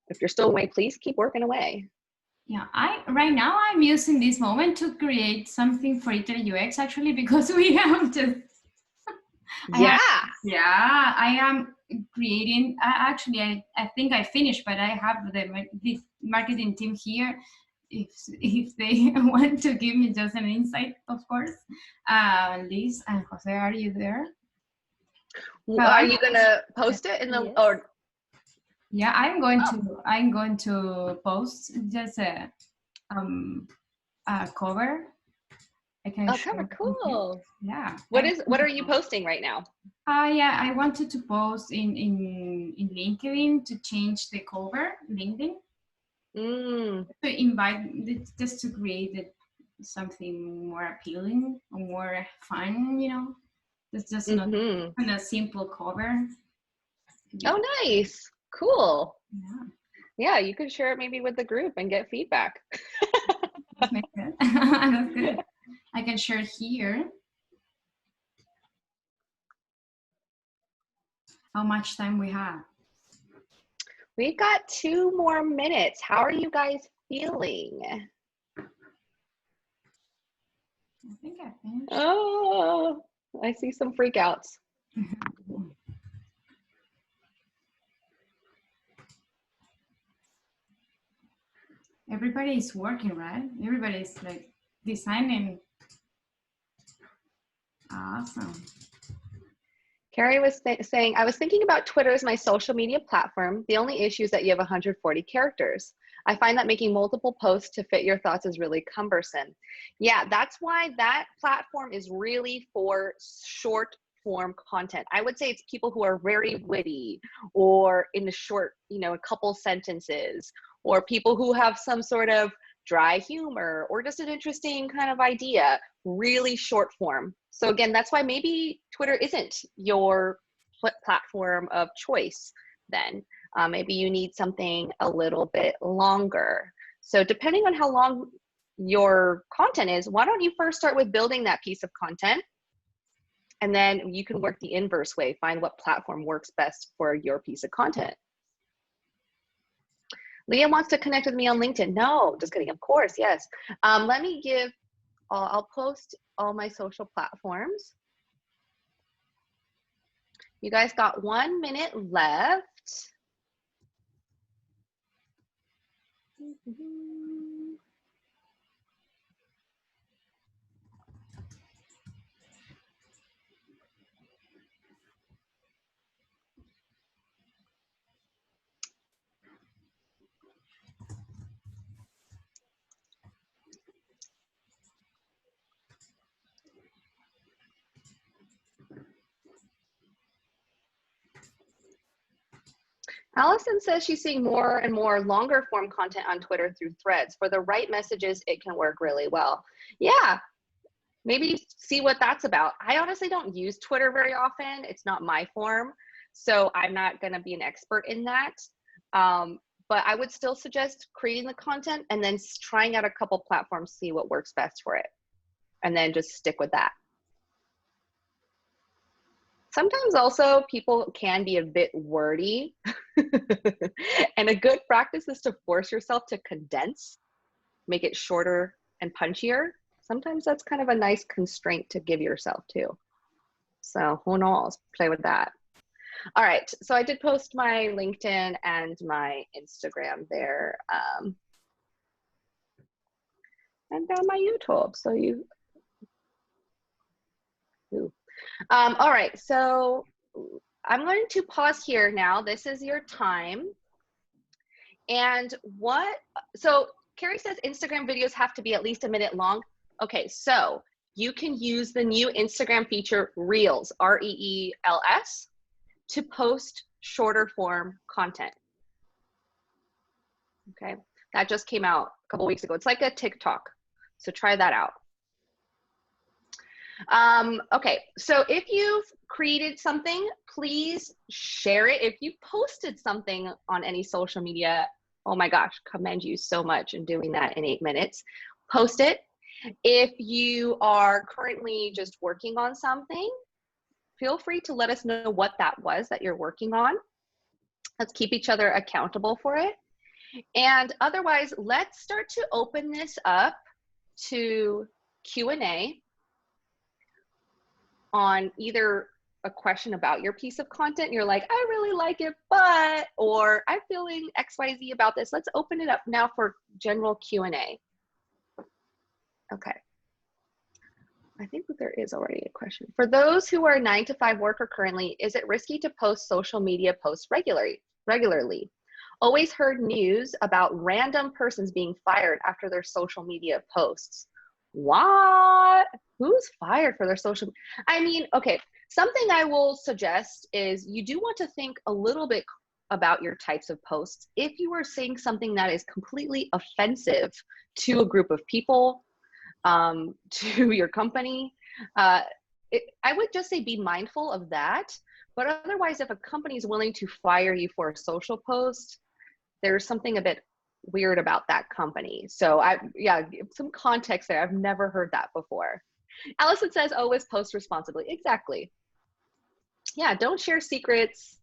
If you're still away, please keep working away. Yeah, right now I'm using this moment to create something for IterateUX actually, because we have to. I am creating. Actually, I think I finished, but I have the marketing team here. If they want to give me just an insight, of course. Liz and Jose, are you there? Are you gonna post it in the or? Yeah, I'm going to post just a cover. I can show cover, cool. Yeah. What are you posting right now? Yeah, I wanted to post in LinkedIn to change the cover, LinkedIn. To invite, just to create something more appealing, more fun, you know. It's just not a simple cover. Oh, nice. Cool. Yeah. Yeah, you could share it maybe with the group and get feedback. That's good. That's good. I can share here. How much time we have? We've got 2 more minutes. How are you guys feeling? I think I finished. Oh, I see some freakouts. Everybody is working, right? Everybody's like designing. Awesome. Carrie was saying, I was thinking about Twitter as my social media platform. The only issue is that you have 140 characters. I find that making multiple posts to fit your thoughts is really cumbersome. Yeah, that's why that platform is really for short form content. I would say it's people who are very witty or in a short, a couple sentences, or people who have some sort of dry humor or just an interesting kind of idea, really short form. So again, that's why maybe Twitter isn't your platform of choice then. Maybe you need something a little bit longer. So depending on how long your content is, why don't you first start with building that piece of content? And then you can work the inverse way, find what platform works best for your piece of content. Leah wants to connect with me on LinkedIn. No, just kidding, of course, yes. Let me give, I'll post all my social platforms. You guys got 1 minute left. Allison says she's seeing more and more longer form content on Twitter through threads. For the right messages, it can work really well. Yeah, maybe see what that's about. I honestly don't use Twitter very often. It's not my form, so I'm not going to be an expert in that. But I would still suggest creating the content and then trying out a couple platforms, see what works best for it, and then just stick with that. Sometimes also people can be a bit wordy and a good practice is to force yourself to condense, make it shorter and punchier. Sometimes that's kind of a nice constraint to give yourself too. So who knows, play with that. All right, so I did post my LinkedIn and my Instagram there and on my YouTube, so you, all right, so I'm going to pause here now. This is your time. And so Carrie says Instagram videos have to be at least a minute long. Okay, so you can use the new Instagram feature Reels, R-E-E-L-S, to post shorter form content. Okay, that just came out a couple weeks ago. It's like a TikTok, so try that out. Okay, so if you've created something, please share it. If you posted something on any social media, oh my gosh, commend you so much in doing that in 8 minutes. Post it. If you are currently just working on something, feel free to let us know what that was that you're working on. Let's keep each other accountable for it. And otherwise, let's start to open this up to Q&A on either a question about your piece of content. You're like, I really like it, but, or I'm feeling XYZ about this. Let's open it up now for general Q&A. Okay. I think that there is already a question. For those who are 9-to-5 worker currently, is it risky to post social media posts regularly? Always heard news about random persons being fired after their social media posts. What? Who's fired for their social? I mean, okay, something I will suggest is you do want to think a little bit about your types of posts. If you are saying something that is completely offensive to a group of people, to your company, I would just say be mindful of that. But otherwise, if a company is willing to fire you for a social post, there's something a bit weird about that company. So yeah, some context there. I've never heard that before. Allison says, always post responsibly. Exactly. Yeah, don't share secrets.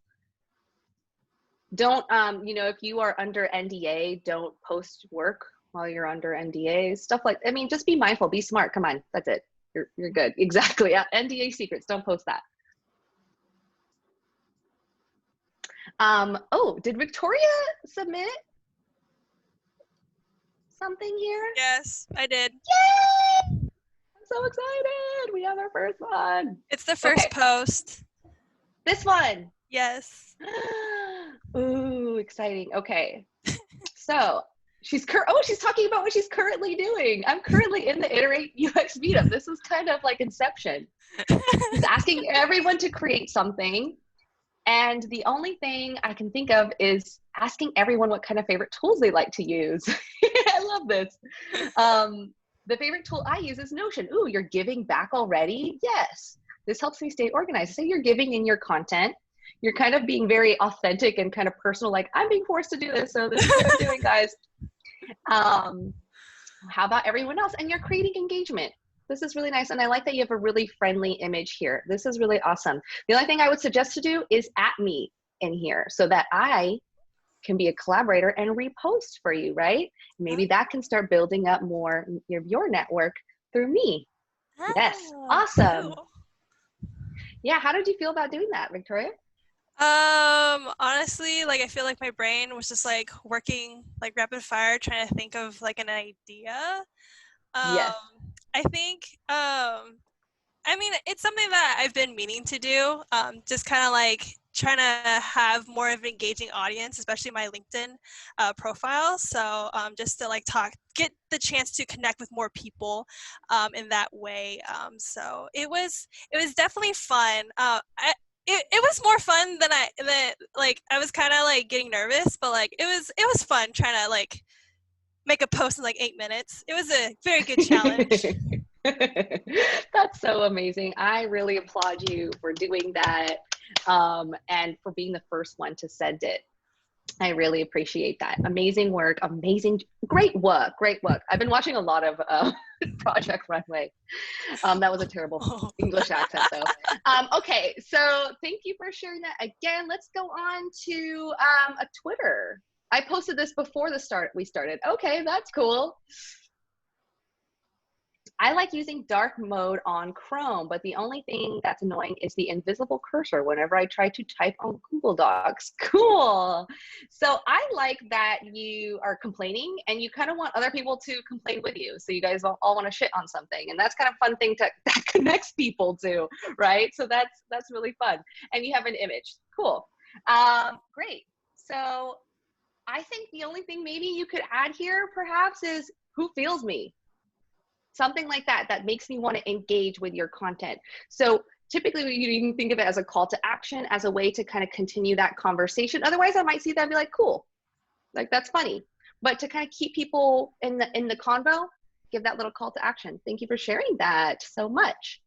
Don't, you know, if you are under NDA, don't post work while you're under NDA, stuff like, I mean, just be mindful, be smart. Come on, that's it. You're good. Exactly. Yeah. NDA secrets, don't post that. Oh, did Victoria submit something here? Yes, I did. Yay! I'm so excited. We have our first one. It's the first post. This one. Yes. Ooh, exciting. Okay. So she's talking about what she's currently doing. I'm currently in the IterateUX meetup. This is kind of like Inception. She's asking everyone to create something. And the only thing I can think of is asking everyone what kind of favorite tools they like to use. I love this. The favorite tool I use is Notion. Ooh, you're giving back already? Yes. This helps me stay organized. Say you're giving in your content. You're kind of being very authentic and kind of personal, like, I'm being forced to do this, so this is what I'm doing, guys. How about everyone else? And you're creating engagement. This is really nice. And I like that you have a really friendly image here. This is really awesome. The only thing I would suggest to do is @ me in here so that I can be a collaborator and repost for you, right? Maybe that can start building up more of your network through me. Yes, awesome. Cool. Yeah, how did you feel about doing that, Victoria? Honestly, like I feel like my brain was just like working like rapid fire, trying to think of like an idea. Yes. I think, I mean, it's something that I've been meaning to do, just kind of like trying to have more of an engaging audience, especially my LinkedIn profile. So just to like get the chance to connect with more people in that way. So it was definitely fun. it was more fun than I was kind of like getting nervous, but like it was fun trying to like make a post in like 8 minutes. It was a very good challenge. That's so amazing. I really applaud you for doing that, and for being the first one to send it. I really appreciate that. Amazing work. Great work. I've been watching a lot of Project Runway. That was a terrible English accent though. Okay, so thank you for sharing that again. Let's go on to a Twitter. I posted this before we started. Okay, that's cool. I like using dark mode on Chrome, but the only thing that's annoying is the invisible cursor whenever I try to type on Google Docs. Cool. So I like that you are complaining and you kind of want other people to complain with you. So you guys all want to shit on something. And that's kind of a fun thing that connects people to, right? So that's really fun. And you have an image. Cool. Great. So I think the only thing maybe you could add here perhaps is who feels me? Something like that makes me want to engage with your content. So typically you can think of it as a call to action, as a way to kind of continue that conversation. Otherwise I might see that and be like, cool, like that's funny. But to kind of keep people in the convo, give that little call to action. Thank you for sharing that so much.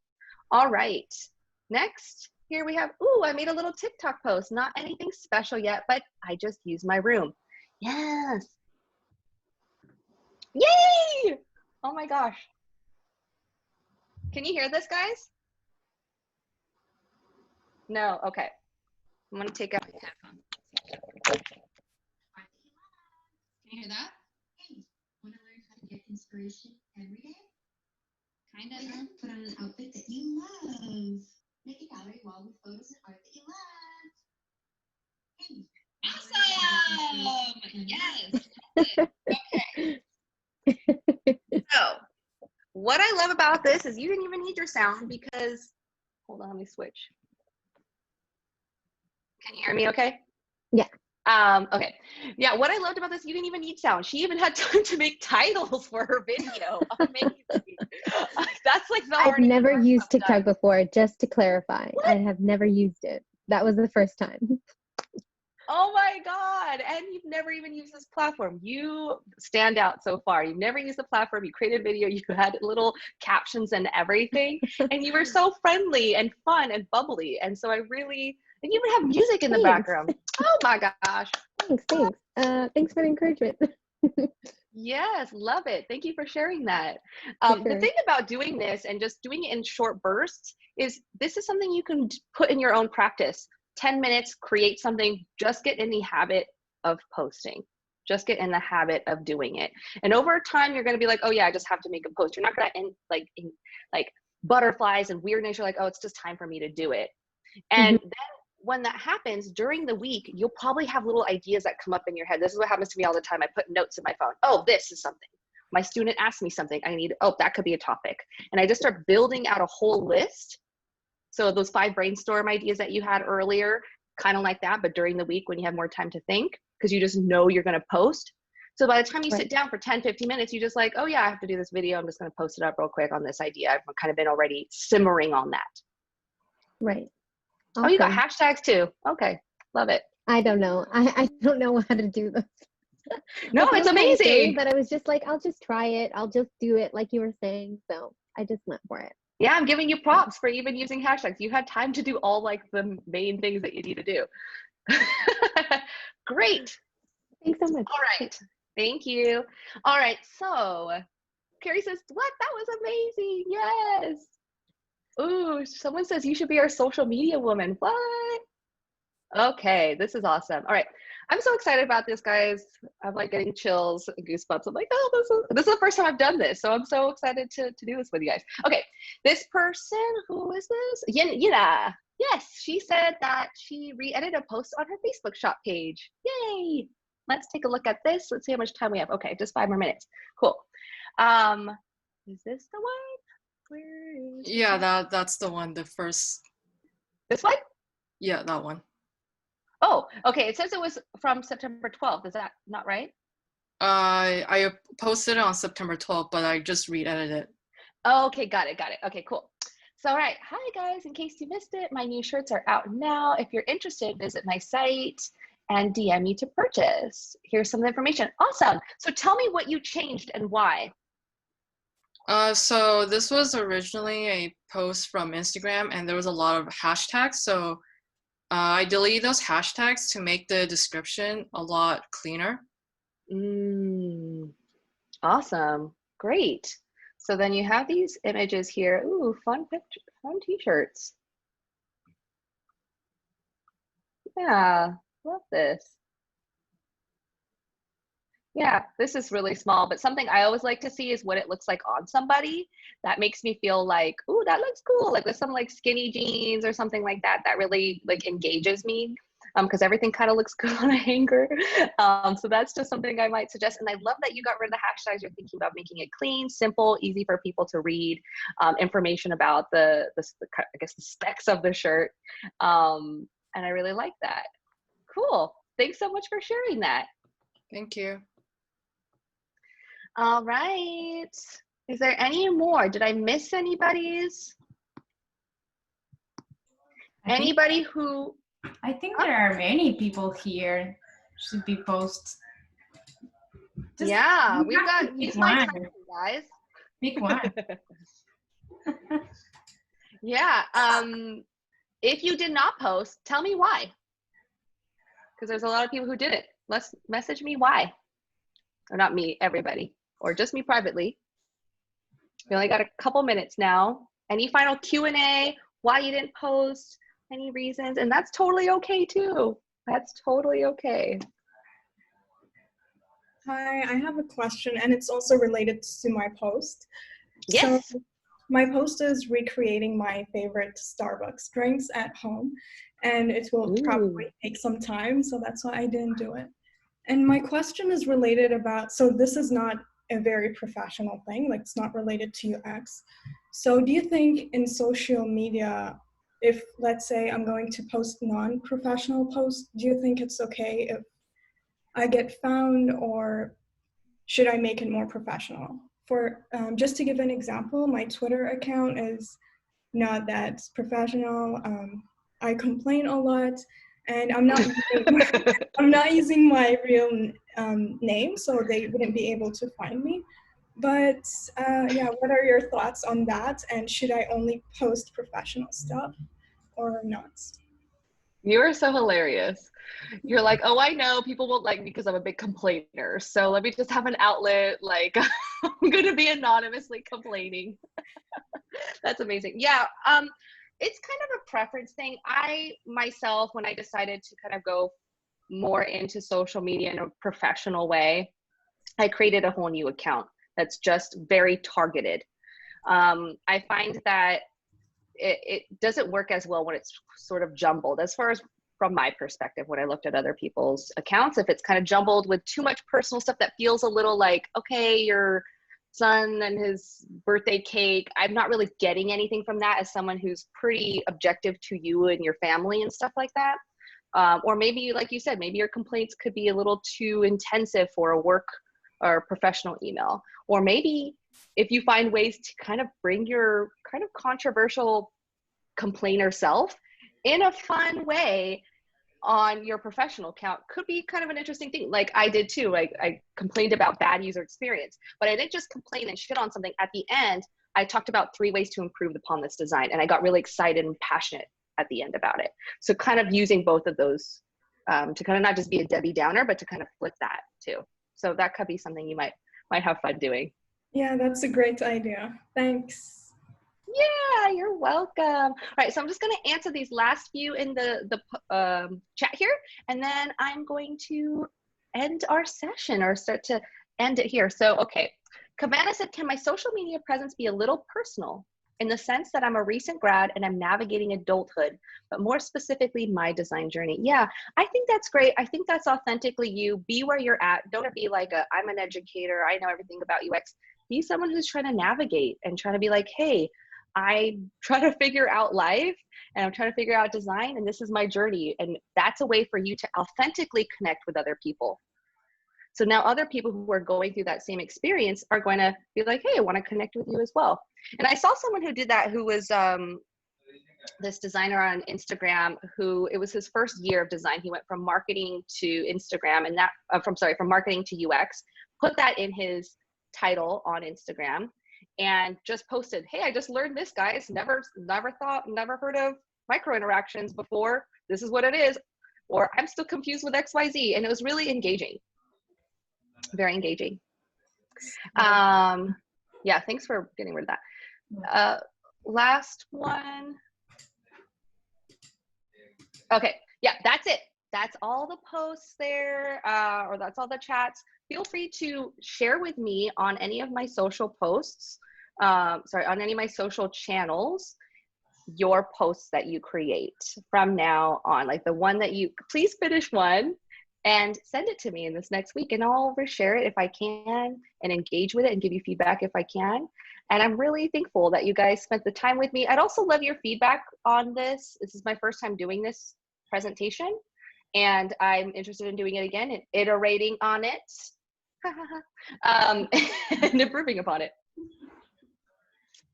All right, next here we have, ooh, I made a little TikTok post. Not anything special yet, but I just used my room. Yes. Yay! Oh my gosh. Can you hear this, guys? No, okay. I'm gonna take out my headphones. Can you hear that? Hey, want to learn how to get inspiration every day? Kind of. Then put on an outfit that you love. Make a gallery wall with photos and art that you love. Hey. Awesome! Yes. Okay. So, what I love about this is you didn't even need your sound because, hold on, let me switch. Can you hear me okay? Yeah. Okay. Yeah, what I loved about this, you didn't even need sound. She even had time to make titles for her video. Amazing. That's like the I've never used TikTok done. before, just to clarify. What? I have never used it. That was the first time. Oh my God. And you've never even used this platform. You stand out so far. You've never used the platform. You created a video. You had little captions and everything. And you were so friendly and fun and bubbly. And so and you even have music in the background. Oh my gosh. Thanks. Thanks for the encouragement. Yes, love it. Thank you for sharing that. Sure. The thing about doing this and just doing it in short bursts is this is something you can put in your own practice. 10 minutes, create something, just get in the habit of posting. Just get in the habit of doing it. And over time, you're going to be like, oh yeah, I just have to make a post. You're not going to end like butterflies and weirdness. You're like, oh, it's just time for me to do it. And then when that happens during the week, you'll probably have little ideas that come up in your head. This is what happens to me all the time. I put notes in my phone. Oh, this is something. My student asked me something. That could be a topic. And I just start building out a whole list. So those 5 brainstorm ideas that you had earlier, kind of like that, but during the week when you have more time to think, because you just know you're going to post. So by the time you sit down for 10, 15 minutes, you just like, oh yeah, I have to do this video. I'm just going to post it up real quick on this idea. I've kind of been already simmering on that. Right. Awesome. Oh, you got hashtags too. Okay. Love it. I don't know. I don't know how to do this. No, it's amazing. But I was just like, I'll just try it. I'll just do it like you were saying. So I just went for it. Yeah, I'm giving you props for even using hashtags. You had time to do all like the main things that you need to do. Great. Thanks so much. All right. Thank you. All right. So Carrie says, what? That was amazing. Yes. Ooh, someone says you should be our social media woman. What? Okay, this is awesome. All right. I'm so excited about this, guys. I'm like getting chills and goosebumps. I'm like, oh, this is the first time I've done this. So I'm so excited to do this with you guys. Okay, this person, who is this? Yina. Yes, she said that she re-edited a post on her Facebook shop page. Yay. Let's take a look at this. Let's see how much time we have. Okay, just 5 more minutes. Cool. Is this the one? Where is that's the one, the first. This one? Yeah, that one. Oh, okay. It says it was from September 12th. Is that not right? I posted it on September 12th, but I just re-edited it. Oh, okay, got it. Okay, cool. So, all right. Hi, guys. In case you missed it, my new shirts are out now. If you're interested, visit my site and DM me to purchase. Here's some of the information. Awesome. So tell me what you changed and why. So this was originally a post from Instagram, and there was a lot of hashtags. So I deleted those hashtags to make the description a lot cleaner. Awesome. Great. So then you have these images here. Ooh, fun picture, fun t-shirts. Yeah, love this. Yeah, this is really small, but something I always like to see is what it looks like on somebody. That makes me feel like, ooh, that looks cool. Like with some like skinny jeans or something like that, that really like engages me. Because everything kind of looks good on a hanger. So that's just something I might suggest. And I love that you got rid of the hashtags. You're thinking about making it clean, simple, easy for people to read, information about I guess the specs of the shirt. And I really like that. Cool. Thanks so much for sharing that. Thank you. All right. Is there any more? Did I miss anybody's? Anybody who? I think there are many people here should be posts. Yeah, we've got, use my time, guys. Pick one. Yeah. If you did not post, tell me why. Because there's a lot of people who didn't. Let's message me why. Or not me, everybody. Or just me privately. We only got a couple minutes now. Any final Q&A? Why you didn't post? Any reasons? And that's totally okay too. That's totally okay. Hi, I have a question, and it's also related to my post. Yes. So my post is recreating my favorite Starbucks drinks at home, and it will probably take some time, so that's why I didn't do it. And my question is related about, so this is not a very professional thing, like it's not related to UX. So do you think in social media, if let's say I'm going to post non-professional posts, do you think it's okay if I get found, or should I make it more professional? For just to give an example, my Twitter account is not that professional. I complain a lot, and I'm not using my real name, so they wouldn't be able to find me. But yeah, what are your thoughts on that? And should I only post professional stuff or not? You are so hilarious. You're like, oh, I know people won't like me because I'm a big complainer. So let me just have an outlet. Like, I'm going to be anonymously complaining. That's amazing. Yeah. It's kind of a preference thing. I myself, when I decided to kind of go more into social media in a professional way, I created a whole new account that's just very targeted. I find that it doesn't work as well when it's sort of jumbled, as far as from my perspective, when I looked at other people's accounts. If it's kind of jumbled with too much personal stuff that feels a little like, okay, your son and his birthday cake, I'm not really getting anything from that as someone who's pretty objective to you and your family and stuff like that. Or maybe, like you said, maybe your complaints could be a little too intensive for a work or professional email. Or maybe if you find ways to kind of bring your kind of controversial complainer self in a fun way on your professional account, could be kind of an interesting thing. Like I did too. Like I complained about bad user experience, but I didn't just complain and shit on something. At the end, I talked about 3 ways to improve upon this design, and I got really excited and passionate at the end about it. So kind of using both of those to kind of not just be a Debbie Downer, but to kind of flip that too. So that could be something you might have fun doing. Yeah, that's a great idea. Thanks. Yeah, you're welcome. All right, so I'm just going to answer these last few in the chat here, and then I'm going to end our session, or start to end it here. So, okay, Cabana said, can my social media presence be a little personal in the sense that I'm a recent grad and I'm navigating adulthood, but more specifically my design journey? Yeah, I think that's great. I think that's authentically you. Be where you're at. Don't be like I'm an educator, I know everything about UX. Be someone who's trying to navigate and trying to be like, hey, I try to figure out life and I'm trying to figure out design, and this is my journey. And that's a way for you to authentically connect with other people. So now other people who are going through that same experience are going to be like, hey, I want to connect with you as well. And I saw someone who did that, who was this designer on Instagram, who it was his first year of design. He went from marketing to Instagram, and that from marketing to UX, put that in his title on Instagram, and just posted, hey, I just learned this, guys. Never heard of micro interactions before. This is what it is. Or I'm still confused with XYZ. And it was really engaging. Very engaging. Yeah, thanks for getting rid of that. Last one. Okay, yeah, that's it. That's all the posts there, or that's all the chats. Feel free to share with me on any of my social posts, on any of my social channels, your posts that you create from now on. Like the one that you, please finish one and send it to me in this next week, and I'll reshare it if I can and engage with it and give you feedback if I can. And I'm really thankful that you guys spent the time with me. I'd also love your feedback on this. This is my first time doing this presentation, and I'm interested in doing it again and iterating on it and improving upon it.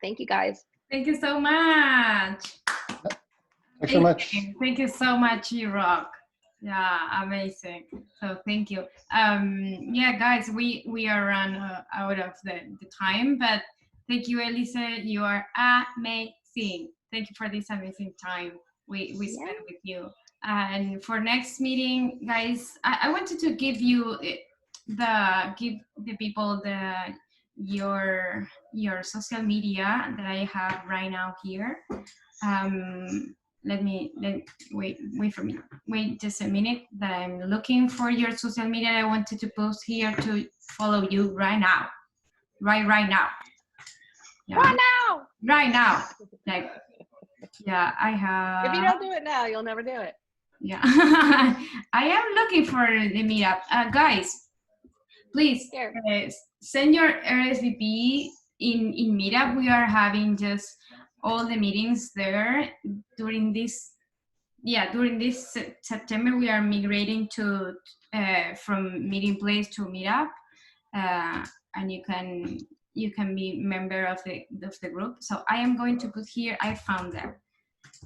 Thank you, guys. Thank you so much. Thanks so much. Thank you so much, you rock. Yeah, amazing. So thank you. Yeah, guys, we are run out of the time, but thank you, Elisa. You are amazing. Thank you for this amazing time we spent with you. And for next meeting, guys, I wanted to give you give the people your social media that I have right now here. Wait for me. Wait just a minute that I'm looking for your social media. I wanted to post here to follow you right now. Right now. Yeah. Right now. Like, yeah, I have. If you don't do it now, you'll never do it. Yeah. I am looking for the meetup. Guys, please send your RSVP in meetup. We are having just all the meetings there during this September. We are migrating to from meeting place to meetup, and you can be member of the group. So I am going to put here, I found them.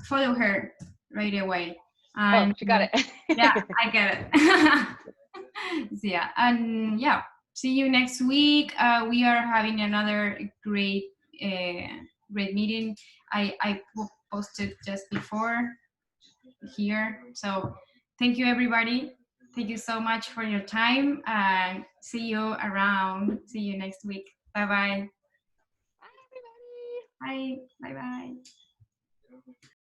Follow her right away. Oh, she got it. Yeah, I get it. So, yeah, and yeah, see you next week. We are having another great meeting. I posted just before here. So thank you, everybody. Thank you so much for your time, and see you around. See you next week. Bye-bye. Bye, everybody. Bye. Bye-bye.